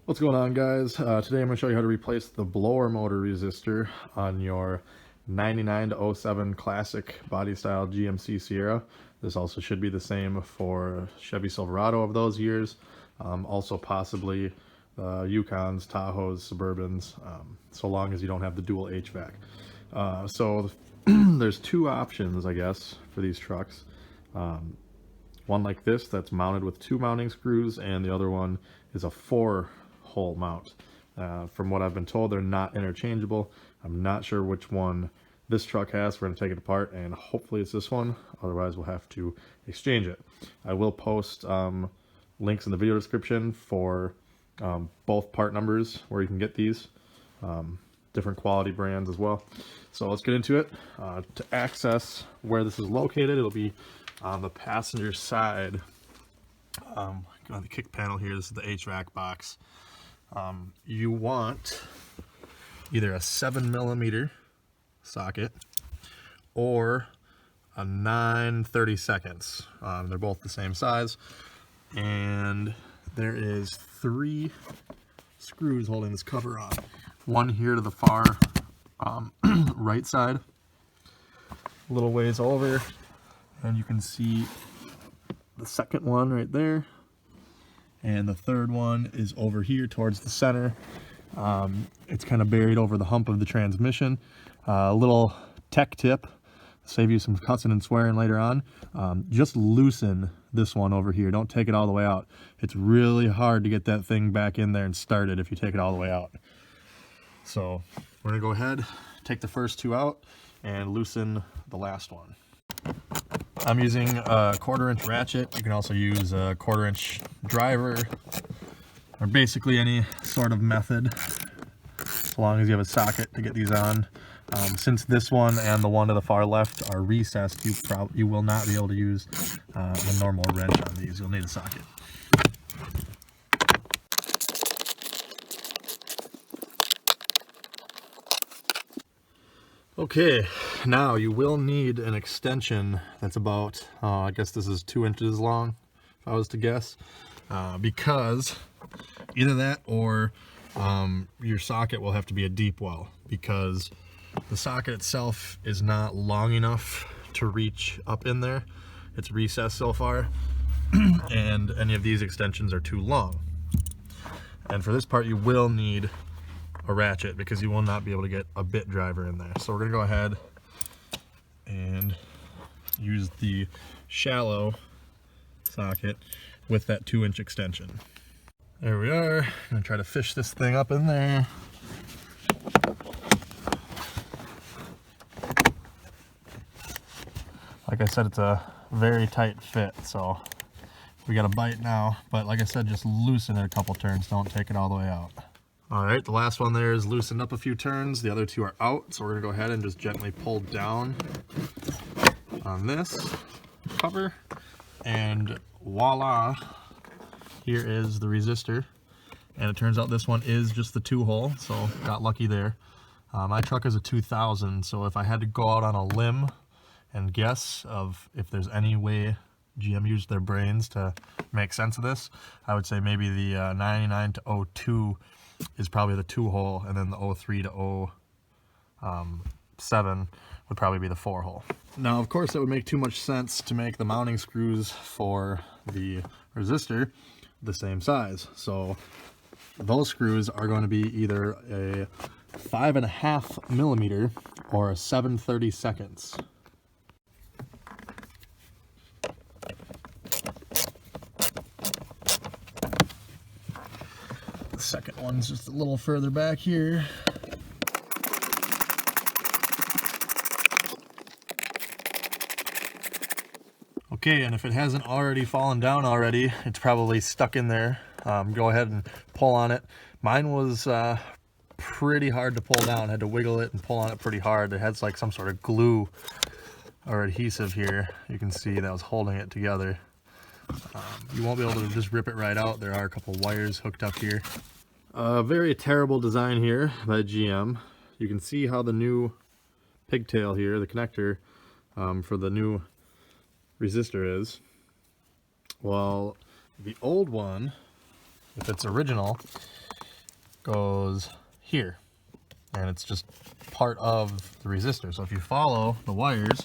What's going on, guys? Today I'm going to show you how to replace the blower motor resistor on your 99 to 07 classic body style GMC Sierra. This also should be the same for Chevy Silverado of those years, also possibly Yukons, Tahoes, Suburbans, so long as you don't have the dual HVAC. So there's two options, I guess, for these trucks. One like this that's mounted with two mounting screws, and the other one is a 4-hole mount. From what I've been told, they're not interchangeable. I'm not sure which one this truck has. We're going to take it apart, and hopefully it's this one. Otherwise, we'll have to exchange it. I will post links in the video description for both part numbers where you can get these. Different quality brands as well. So let's get into it. To access where this is located, it'll be on the passenger side. On the kick panel here, this is the HVAC box. You want either a 7mm socket or a 9/32. They're both the same size, and there is 3 screws holding this cover on. One here to the far right side, a little ways over, and you can see the second one right there, and the third one is over here towards the center. It's kind of buried over the hump of the transmission. A little tech tip, save you some cussing and swearing later on. Just loosen this one over here. Don't take it all the way out. It's really hard to get that thing back in there and start it if you take it all the way out. So we're gonna go ahead, take the first 2 out and loosen the last one. I'm using a 1/4-inch ratchet. You can also use a 1/4-inch driver, or basically any sort of method, so long as you have a socket to get these on. Since this one and the one to the far left are recessed, you will not be able to use the normal wrench on these. You'll need a socket. Okay, now you will need an extension that's about, I guess this is 2 inches long, if I was to guess, because either that or your socket will have to be a deep well, because the socket itself is not long enough to reach up in there. It's recessed so far, and any of these extensions are too long. And for this part, you will need a ratchet because you will not be able to get a bit driver in there. So we're gonna go ahead and use the shallow socket with that 2-inch extension. There we are. I'm gonna try to fish this thing up in there. Like I said, it's a very tight fit, so we got a bite now, but like I said, just loosen it a couple turns. Don't take it all the way out. All right, the last one there is loosened up a few turns. The other 2 are out, so we're gonna go ahead and just gently pull down on this cover, and voila, here is the resistor. And it turns out this one is just the 2-hole, so got lucky there. My truck is a 2000, so if I had to go out on a limb and guess of if there's any way GM used their brains to make sense of this, I would say maybe the 99 to 02 is probably the 2-hole, and then the 03 to 07 would probably be the 4-hole. Now, of course, it would make too much sense to make the mounting screws for the resistor the same size. So those screws are going to be either a 5.5mm or a 7/32. The second one's just a little further back here. Okay, and if it hasn't already fallen down already, it's probably stuck in there. Go ahead and pull on it. Mine was pretty hard to pull down. I had to wiggle it and pull on it pretty hard. It has like some sort of glue or adhesive here. You can see that was holding it together. You won't be able to just rip it right out. There are a couple wires hooked up here. Very terrible design here by GM. You can see how the new pigtail here, the connector for the new resistor is. Well, the old one, if it's original, goes here, and it's just part of the resistor. So if you follow the wires,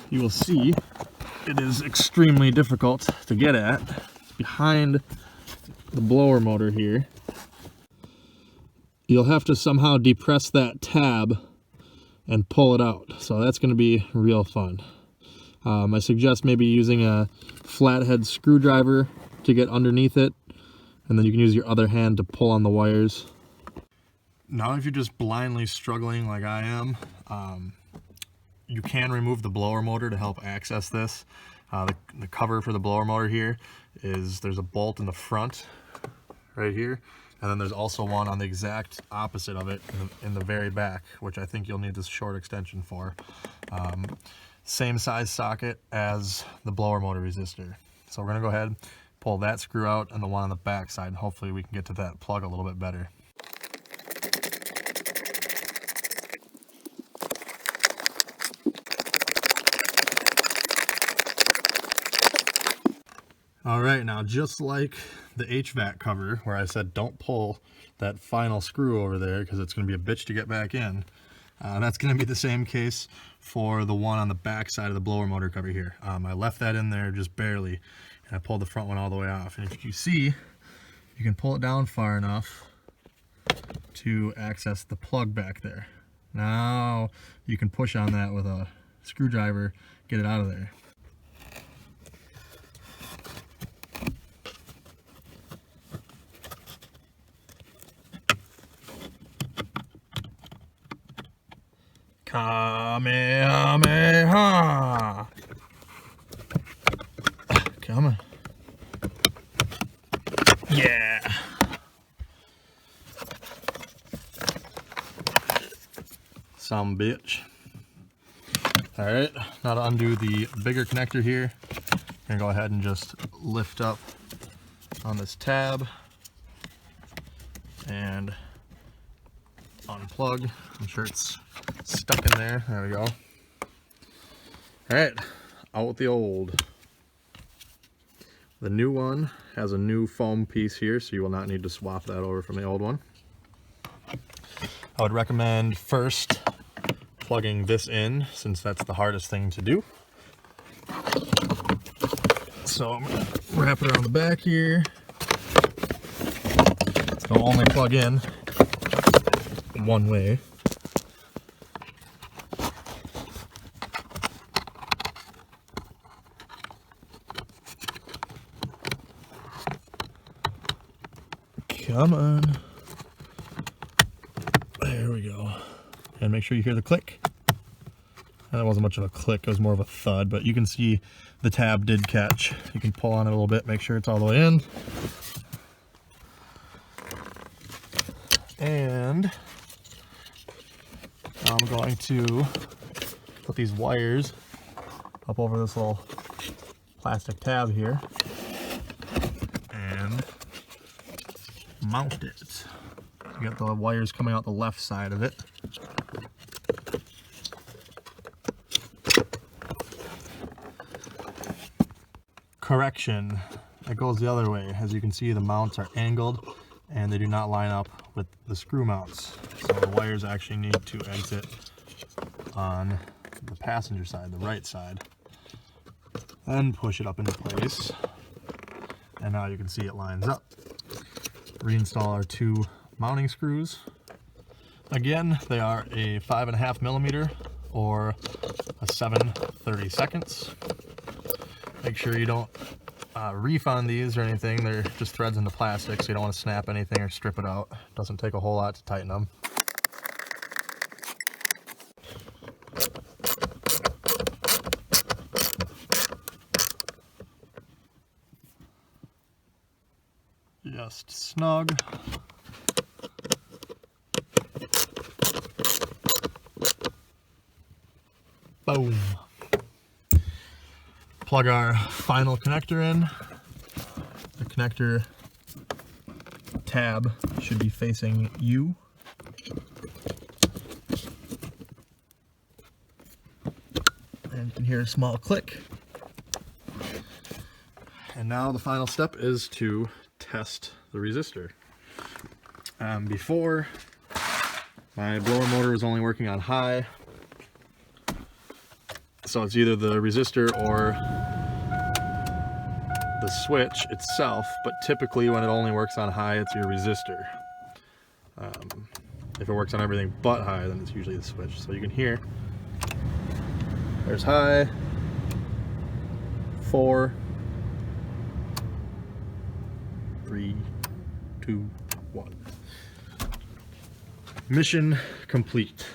you will see it is extremely difficult to get at. It's behind the blower motor here. You'll have to somehow depress that tab and pull it out. So that's going to be real fun. I suggest maybe using a flathead screwdriver to get underneath it, and then you can use your other hand to pull on the wires. Now if you're just blindly struggling like I am, you can remove the blower motor to help access this. The cover for the blower motor here is, there's a bolt in the front right here, and then there's also one on the exact opposite of it in the very back, which I think you'll need this short extension for. Same size socket as the blower motor resistor. So we're gonna go ahead, pull that screw out and the one on the back side, and hopefully we can get to that plug a little bit better. All right, now just like the HVAC cover where I said don't pull that final screw over there because it's going to be a bitch to get back in, that's going to be the same case for the one on the back side of the blower motor cover here. I left that in there just barely, and I pulled the front one all the way off. And if you see, you can pull it down far enough to access the plug back there. Now you can push on that with a screwdriver, get it out of there. Kamehameha! Come on. Yeah! Some bitch. Alright, now to undo the bigger connector here, I'm gonna go ahead and just lift up on this tab and unplug. I'm sure it's stuck in there. There we go. Alright, out with the old. The new one has a new foam piece here, so you will not need to swap that over from the old one. I would recommend first plugging this in, since that's the hardest thing to do. So I'm going to wrap it around the back here. It'll only plug in one way. Come on. There we go. And make sure you hear the click. That wasn't much of a click, it was more of a thud, but you can see the tab did catch. You can pull on it a little bit, make sure it's all the way in. And I'm going to put these wires up over this little plastic tab here and mount it. You got the wires coming out the left side of it. Correction, it goes the other way. As you can see, the mounts are angled and they do not line up with the screw mounts. So the wires actually need to exit on the passenger side, the right side. Then push it up into place. And now you can see it lines up. Reinstall our two mounting screws. Again, they are a 5.5 millimeter or a 7/32. Make sure you don't reef on these or anything. They're just threads into plastic, so you don't want to snap anything or strip it out. Doesn't take a whole lot to tighten them. Just snug. Boom. Plug our final connector in. The connector tab should be facing you. And you can hear a small click. And now the final step is to test the resistor. Before, my blower motor was only working on high, so it's either the resistor or the switch itself, but typically when it only works on high, it's your resistor. If it works on everything but high, then it's usually the switch. So you can hear, there's high, 4, 3, 2, 1. Mission complete.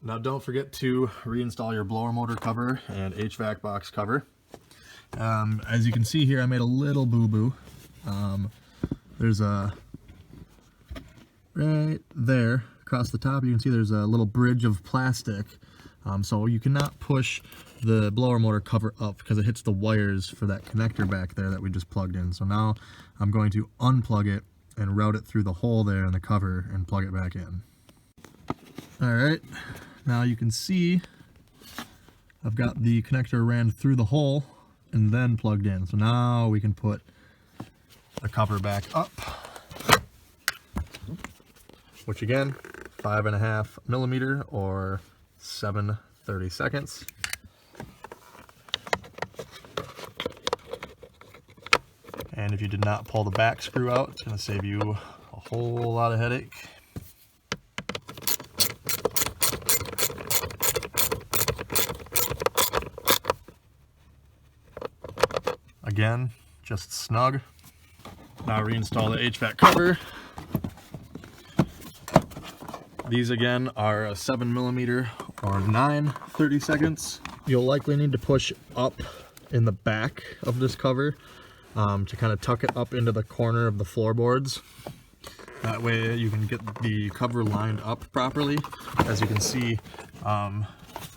Now don't forget to reinstall your blower motor cover and HVAC box cover. As you can see here, I made a little boo-boo. There's a, right there across the top, you can see there's a little bridge of plastic. So you cannot push the blower motor cover up because it hits the wires for that connector back there that we just plugged in. So now I'm going to unplug it and route it through the hole there in the cover and plug it back in. Alright, now you can see I've got the connector ran through the hole and then plugged in. So now we can put the cover back up, which again, 5.5 millimeter or 7/32. And if you did not pull the back screw out, it's going to save you a whole lot of headache. Again, just snug. Now reinstall the HVAC cover. These again are a 7 millimeter or 9/32. You'll likely need to push up in the back of this cover to kind of tuck it up into the corner of the floorboards. That way you can get the cover lined up properly. As you can see,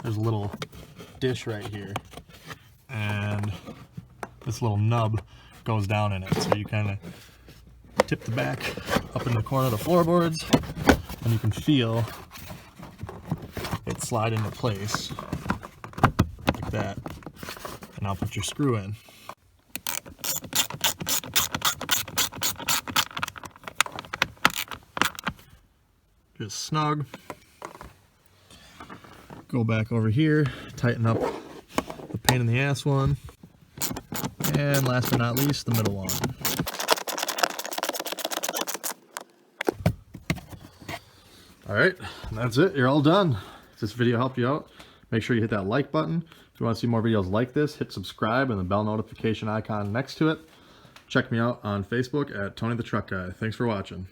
there's a little dish right here, and this little nub goes down in it. So you kind of tip the back up in the corner of the floorboards, and you can feel it slide into place like that. And now put your screw in. Just snug. Go back over here, tighten up the pain in the ass one. And last but not least, the middle one. Alright, that's it. You're all done. If this video helped you out, make sure you hit that like button. If you want to see more videos like this, hit subscribe and the bell notification icon next to it. Check me out on Facebook at Tony the Truck Guy. Thanks for watching.